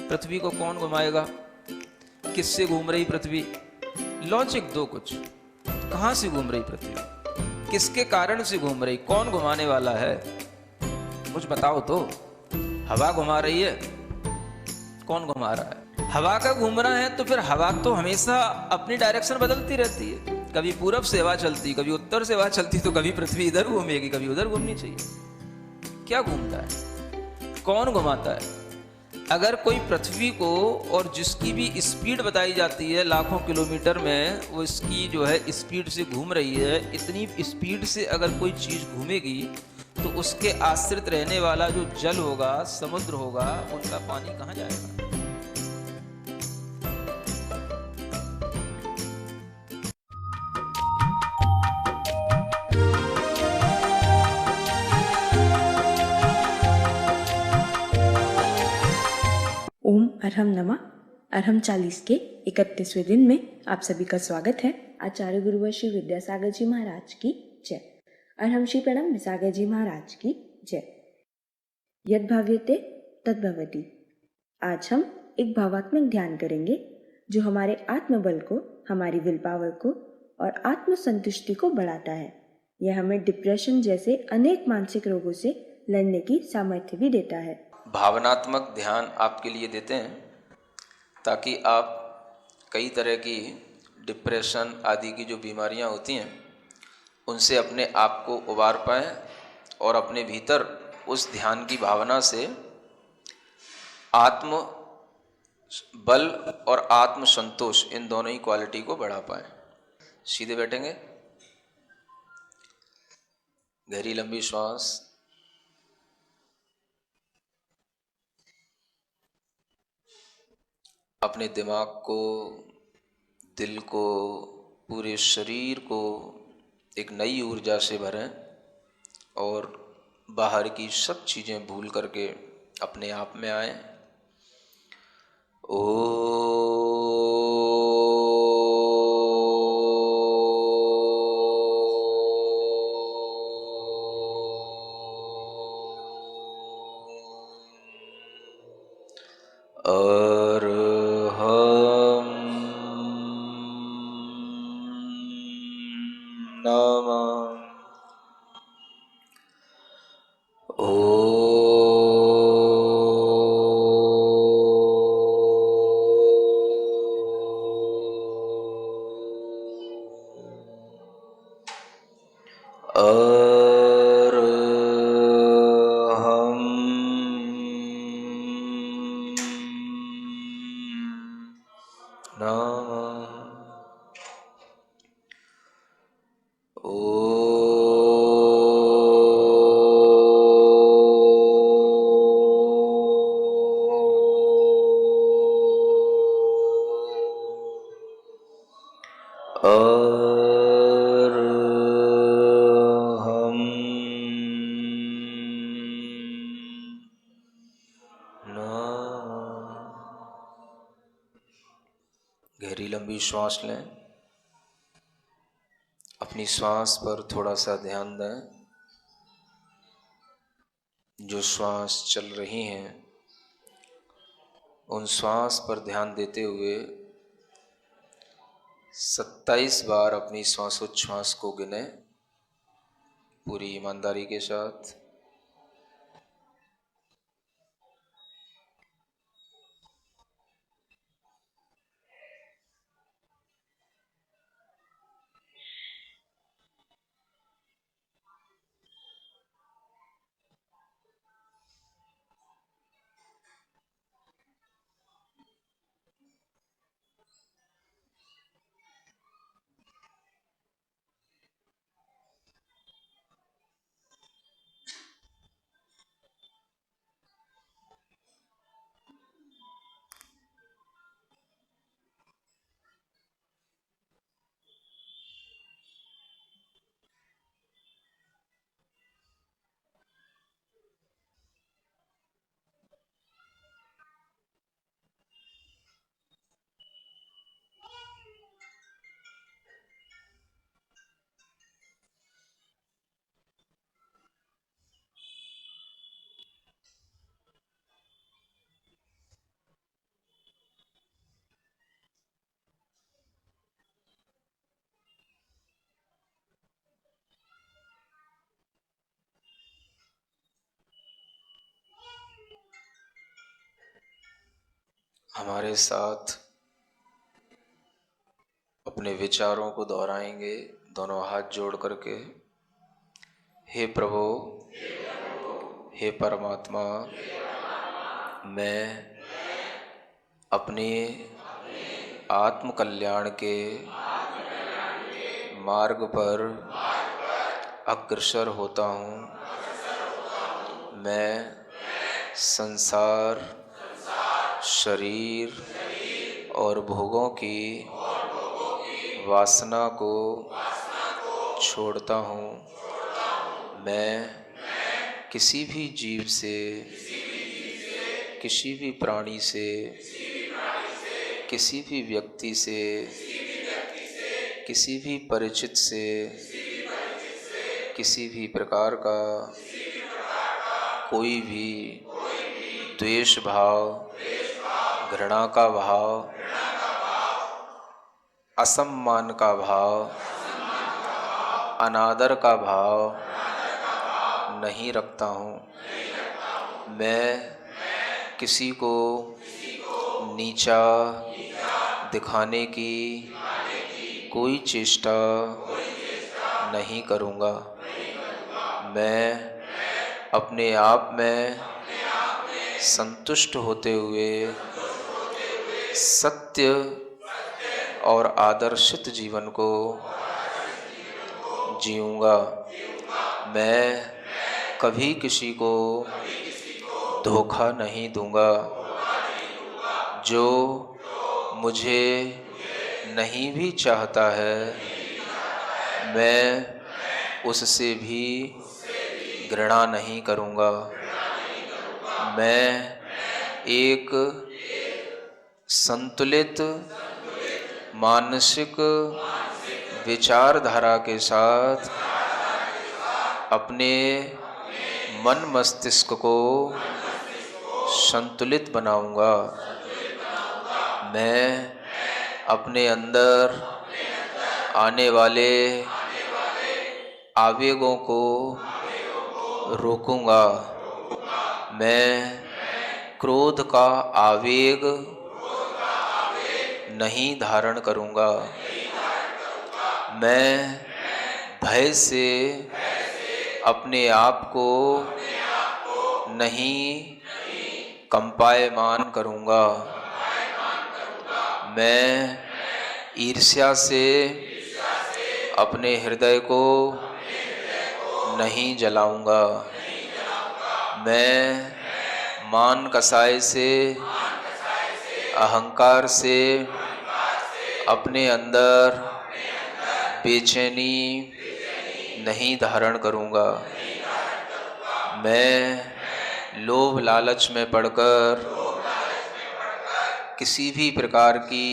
पृथ्वी को कौन घुमाएगा? किससे घूम रही पृथ्वी? लॉजिक दो कुछ। कहां से घूम रही पृथ्वी? किसके कारण से घूम रही? कौन घुमाने वाला है? कुछ बताओ तो। हवा घुमा रही है? कौन घुमा रहा है? हवा का घूमना है तो फिर हवा तो हमेशा अपनी डायरेक्शन बदलती रहती है। कभी पूरब से हवा चलती, कभी उत्तर से हवा चलती, तो कभी पृथ्वी इधर घूमेगी, कभी उधर घूमनी चाहिए। क्या घूमता है? कौन घुमाता है? अगर कोई पृथ्वी को, और जिसकी भी स्पीड बताई जाती है लाखों किलोमीटर में, वो इसकी जो है स्पीड से घूम रही है, इतनी स्पीड से अगर कोई चीज़ घूमेगी तो उसके आश्रित रहने वाला जो जल होगा, समुद्र होगा, उनका पानी कहाँ जाएगा? ओम अरहम नमः। अरहम 40 के 31वें दिन में आप सभी का स्वागत है। आचार्य गुरुवर श्री विद्यासागर जी महाराज की जय। अरहम श्री प्रणम विसागर जी महाराज की जय। यद भाव्यते तद भवति। आज हम एक भावात्मक ध्यान करेंगे जो हमारे आत्मबल को, हमारी विल पावर को और आत्मसंतुष्टि को बढ़ाता है। यह हमें डिप्रेशन जैसे अनेक मानसिक रोगों से लड़ने की सामर्थ्य भी देता है। भावनात्मक ध्यान आपके लिए देते हैं ताकि आप कई तरह की डिप्रेशन आदि की जो बीमारियां होती हैं उनसे अपने आप को उबार पाएं और अपने भीतर उस ध्यान की भावना से आत्म बल और आत्म संतोष, इन दोनों ही क्वालिटी को बढ़ा पाएं। सीधे बैठेंगे, गहरी लंबी श्वास, अपने दिमाग को, दिल को, पूरे शरीर को एक नई ऊर्जा से भरें और बाहर की सब चीज़ें भूल करके अपने आप में आएं। अरहम नमः। अरहम नमः। अरहम नमः। गहरी लंबी श्वास लें। अपनी श्वास पर थोड़ा सा ध्यान दें। जो श्वास चल रही हैं उन श्वास पर ध्यान देते हुए 27 बार अपनी श्वासोच्छ्वास को गिने पूरी ईमानदारी के साथ। हमारे साथ अपने विचारों को दोहराएंगे दोनों हाथ जोड़ करके। हे प्रभु, हे परमात्मा, मैं अपने आत्म कल्याण के मार्ग पर अग्रसर होता हूँ। मैं संसार, शरीर और भोगों की वासना को छोड़ता हूँ। मैं किसी भी जीव से, किसी भी प्राणी से, किसी भी व्यक्ति से, किसी भी परिचित से, किसी भी प्रकार का कोई भी द्वेष भाव, घृणा का भाव, असम्मान का भाव, अनादर का भाव नहीं रखता हूँ। मैं किसी को नीचा दिखाने की कोई चेष्टा नहीं करूँगा। मैं अपने आप में संतुष्ट होते हुए सत्य और आदर्शित जीवन को जीऊँगा। मैं कभी किसी को धोखा नहीं दूँगा। जो मुझे नहीं भी चाहता है, मैं उससे भी घृणा नहीं करूँगा। मैं एक संतुलित मानसिक विचारधारा के साथ अपने मन मस्तिष्क को संतुलित बनाऊंगा। मैं अपने अंदर आने वाले आवेगों को रोकूंगा। मैं क्रोध का आवेग नहीं धारण करूंगा। मैं भय से अपने आप को नहीं कंपायमान करूंगा। मैं ईर्ष्या से अपने हृदय को नहीं जलाऊंगा। मैं मान कसाई से, अहंकार से अपने अंदर बेचैनी नहीं धारण करूंगा। मैं लोभ लालच में पड़कर किसी भी प्रकार की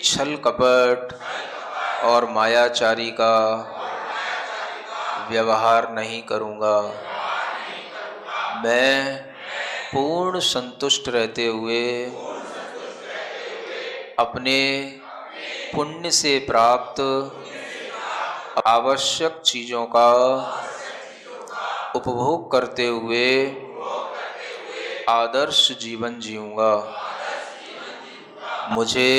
छल कपट और मायाचारी का व्यवहार नहीं करूंगा। मैं पूर्ण संतुष्ट रहते हुए अपने पुण्य से प्राप्त आवश्यक चीज़ों का उपभोग करते हुए आदर्श जीवन जीऊँगा। मुझे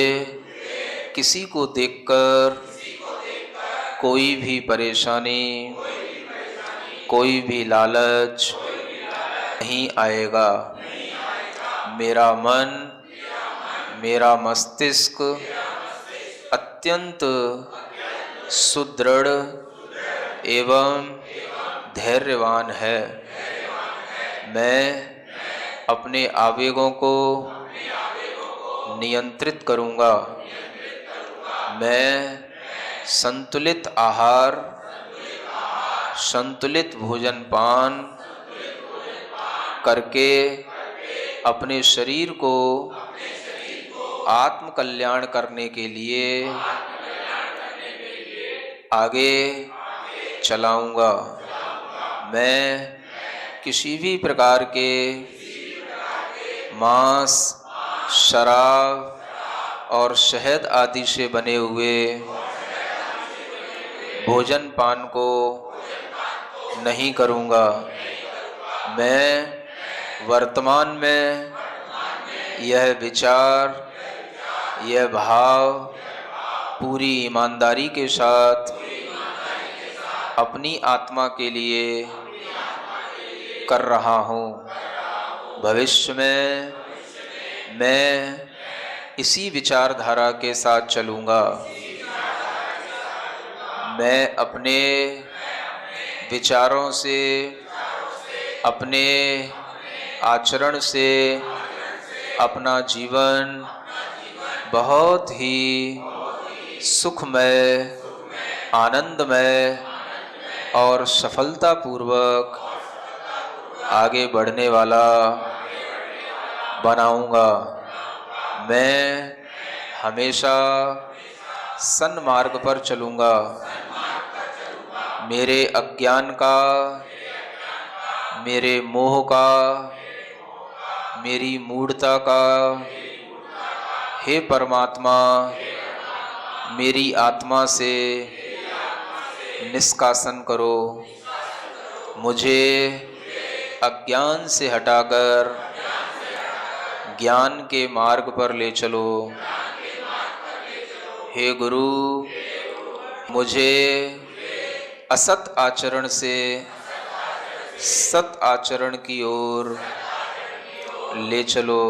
किसी को देखकर कोई भी परेशानी, कोई भी लालच नहीं आएगा। मेरा मन, मेरा मस्तिष्क अत्यंत सुदृढ़ एवं धैर्यवान है। मैं अपने आवेगों को नियंत्रित करूंगा। मैं संतुलित आहार, संतुलित भोजन पान करके अपने शरीर को आत्म कल्याण करने के लिए आगे चलाऊंगा। मैं किसी भी प्रकार के मांस, शराब और शहद आदि से बने हुए भोजन पान को नहीं करूंगा। मैं वर्तमान में यह विचार, यह भाव पूरी ईमानदारी के साथ अपनी आत्मा के लिए कर रहा हूँ। भविष्य में मैं इसी विचारधारा के साथ चलूँगा। मैं अपने विचारों से, अपने आचरण से अपना जीवन बहुत ही सुखमय, आनंदमय और सफलतापूर्वक आगे बढ़ने वाला बनाऊंगा। मैं हमेशा सन्मार्ग पर चलूँगा। मेरे अज्ञान का, मेरे मोह का, मेरी मूढ़ता का हे परमात्मा मेरी आत्मा से निष्कासन करो। मुझे अज्ञान से हटाकर ज्ञान के मार्ग पर ले चलो। हे गुरु, मुझे असत आचरण से सत आचरण की ओर ले चलो।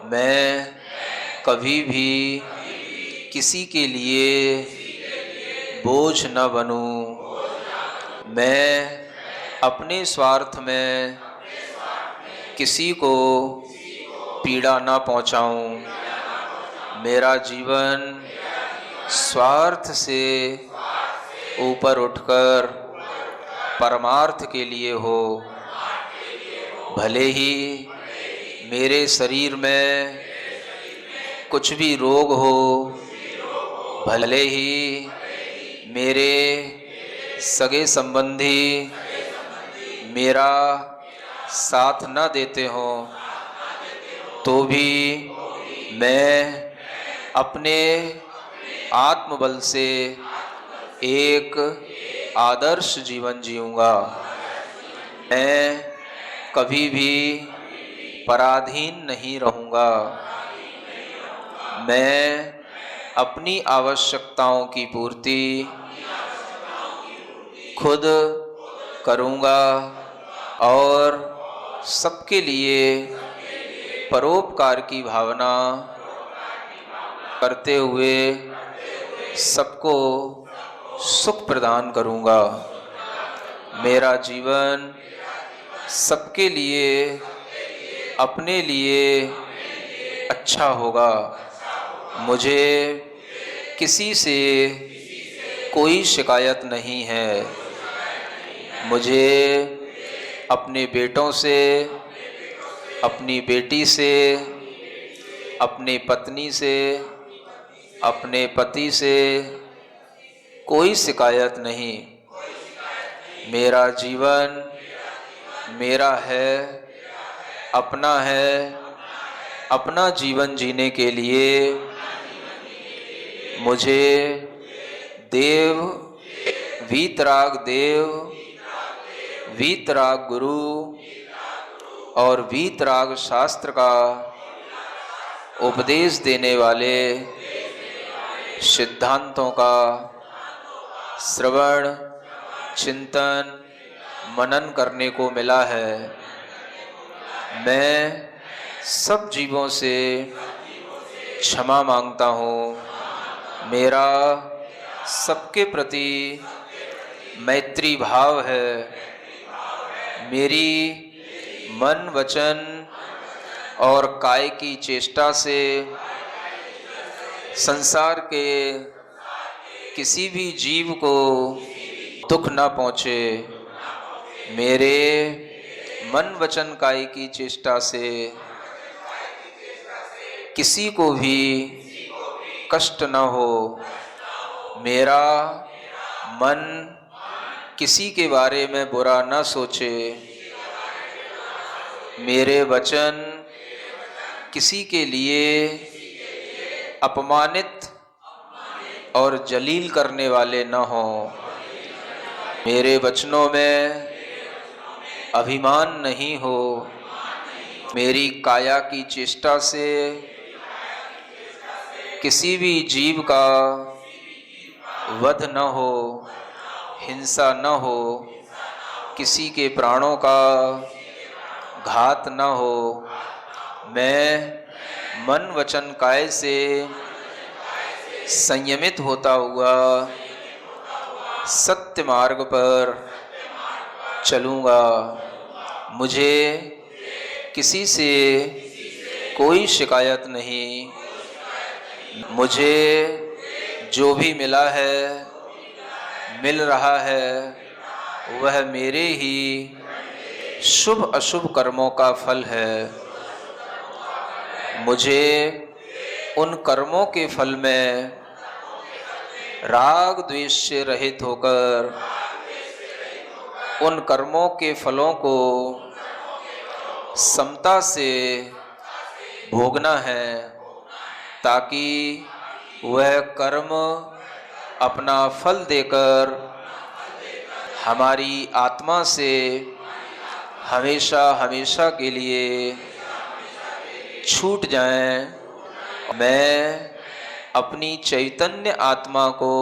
मैं कभी भी किसी के लिए बोझ न बनूं। मैं अपने स्वार्थ में किसी को पीड़ा न पहुंचाऊं। मेरा जीवन स्वार्थ से ऊपर उठकर परमार्थ के लिए हो। भले ही मेरे शरीर में कुछ भी रोग हो, भले ही मेरे सगे संबंधी मेरा साथ न देते हों, तो भी मैं अपने आत्मबल से एक आदर्श जीवन जीऊँगा। मैं कभी भी पराधीन नहीं रहूँगा। मैं अपनी आवश्यकताओं की पूर्ति खुद करूँगा और सबके लिए परोपकार की भावना करते हुए सबको सुख प्रदान करूँगा। मेरा जीवन सबके लिए, अपने लिए अच्छा होगा। मुझे किसी से कोई शिकायत नहीं है। मुझे अपने बेटों से, अपनी बेटी से, अपने पत्नी से, अपने पति से कोई शिकायत नहीं। मेरा जीवन मेरा है, अपना है। अपना जीवन जीने के लिए मुझे देव, वीतराग देव, वीतराग गुरु और वीतराग शास्त्र का उपदेश देने वाले सिद्धांतों का श्रवण, चिंतन, मनन करने को मिला है। मैं सब जीवों से क्षमा मांगता हूँ। मेरा सबके प्रति मैत्री भाव है। मेरी मन, वचन और काय की चेष्टा से संसार के किसी भी जीव को दुख न पहुँचे। मेरे मन, वचन, काय की चेष्टा से किसी को भी कष्ट न हो। मेरा मन किसी के बारे में बुरा न सोचे। मेरे वचन किसी के लिए अपमानित और जलील करने वाले न हों। मेरे वचनों में अभिमान नहीं हो। मेरी काया की चेष्टा से किसी भी जीव का वध न हो, हिंसा न हो, किसी के प्राणों का घात न हो। मैं मन वचन काय से संयमित होता हुआ सत्य मार्ग पर चलूँगा। मुझे किसी से कोई शिकायत नहीं। मुझे जो भी मिला है, मिल रहा है, वह मेरे ही शुभ अशुभ कर्मों का फल है। मुझे उन कर्मों के फल में राग द्वेष से रहित होकर उन कर्मों के फलों को समता से भोगना है, ताकि वह कर्म अपना फल देकर हमारी आत्मा से हमेशा हमेशा के लिए छूट जाएं। मैं अपनी चैतन्य आत्मा को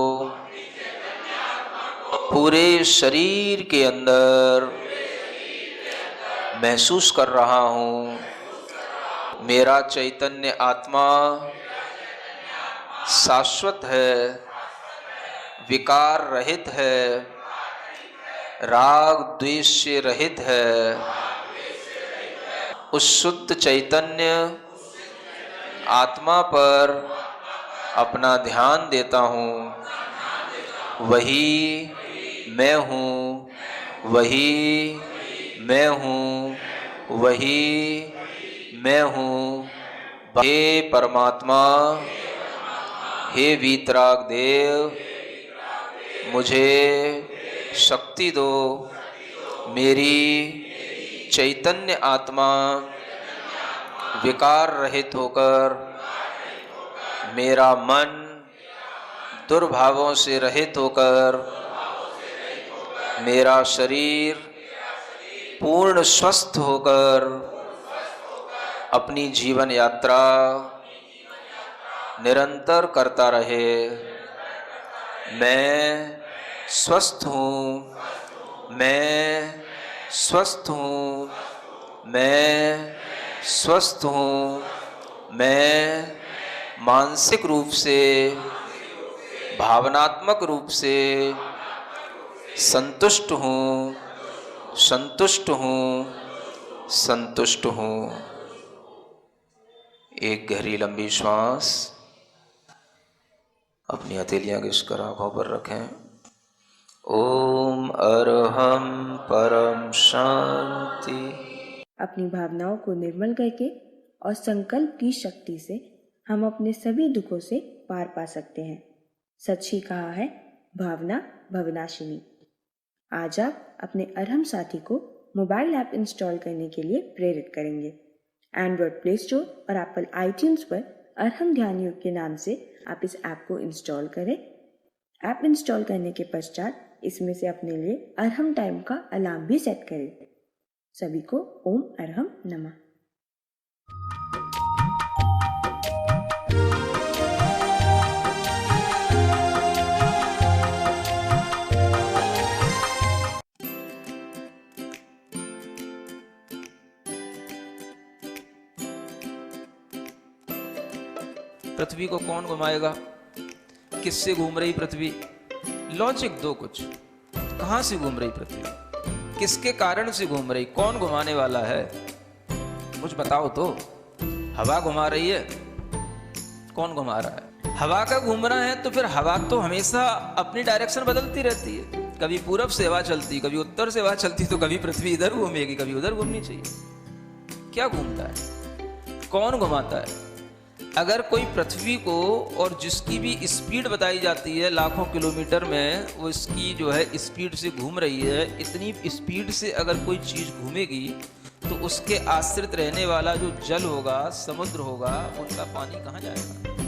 पूरे शरीर के अंदर महसूस कर रहा हूँ। मेरा चैतन्य आत्मा शाश्वत है, विकार रहित है, राग द्वेष से रहित है। उस शुद्ध चैतन्य आत्मा पर अपना ध्यान देता हूँ। वही मैं हूँ, वही मैं हूँ, वही मैं हूँ। हे परमात्मा, हे वीतराग देव, मुझे शक्ति दो। मेरी चैतन्य आत्मा विकार रहित होकर, मेरा मन दुर्भावों से रहित होकर, मेरा शरीर पूर्ण स्वस्थ होकर अपनी जीवन यात्रा निरंतर करता रहे। मैं स्वस्थ हूँ, मैं स्वस्थ हूँ, मैं स्वस्थ हूँ। मैं मानसिक रूप से, भावनात्मक रूप से संतुष्ट हूँ, संतुष्ट हूँ, संतुष्ट हूँ। एक गहरी लंबी श्वास अपनी हथेलियां घिसकर आंखों पर रखें। ओम अरहम परम शांति। अपनी भावनाओं को निर्मल करके और संकल्प की शक्ति से हम अपने सभी दुखों से पार पा सकते हैं। सच ही कहा है भावना भवनाशिनी। आज आप अपने अरहम साथी को मोबाइल ऐप इंस्टॉल करने के लिए प्रेरित करेंगे। एंड्रॉयड प्ले स्टोर और एप्पल आईट्यून्स पर अरहम ध्यान योग के नाम से आप इस ऐप को इंस्टॉल करें। ऐप इंस्टॉल करने के पश्चात इसमें से अपने लिए अरहम टाइम का अलार्म भी सेट करें। सभी को ओम अरहम नमः। पृथ्वी को कौन घुमाएगा? किससे घूम रही पृथ्वी? लॉजिक दो कुछ। कहां से घूम रही पृथ्वी? किसके कारण से घूम रही? कौन घुमाने वाला है? कुछ बताओ तो। हवा घुमा रही है? कौन घुमा रहा है? हवा का घूमना है तो फिर हवा तो हमेशा अपनी डायरेक्शन बदलती रहती है। कभी पूरब से हवा चलती, कभी उत्तर से हवा चलती, तो कभी पृथ्वी इधर घूमेगी, कभी उधर घूमनी चाहिए। क्या घूमता है? कौन घुमाता है? अगर कोई पृथ्वी को, और जिसकी भी स्पीड बताई जाती है लाखों किलोमीटर में, वो इसकी जो है स्पीड से घूम रही है, इतनी स्पीड से अगर कोई चीज़ घूमेगी तो उसके आश्रित रहने वाला जो जल होगा, समुद्र होगा, उनका पानी कहाँ जाएगा?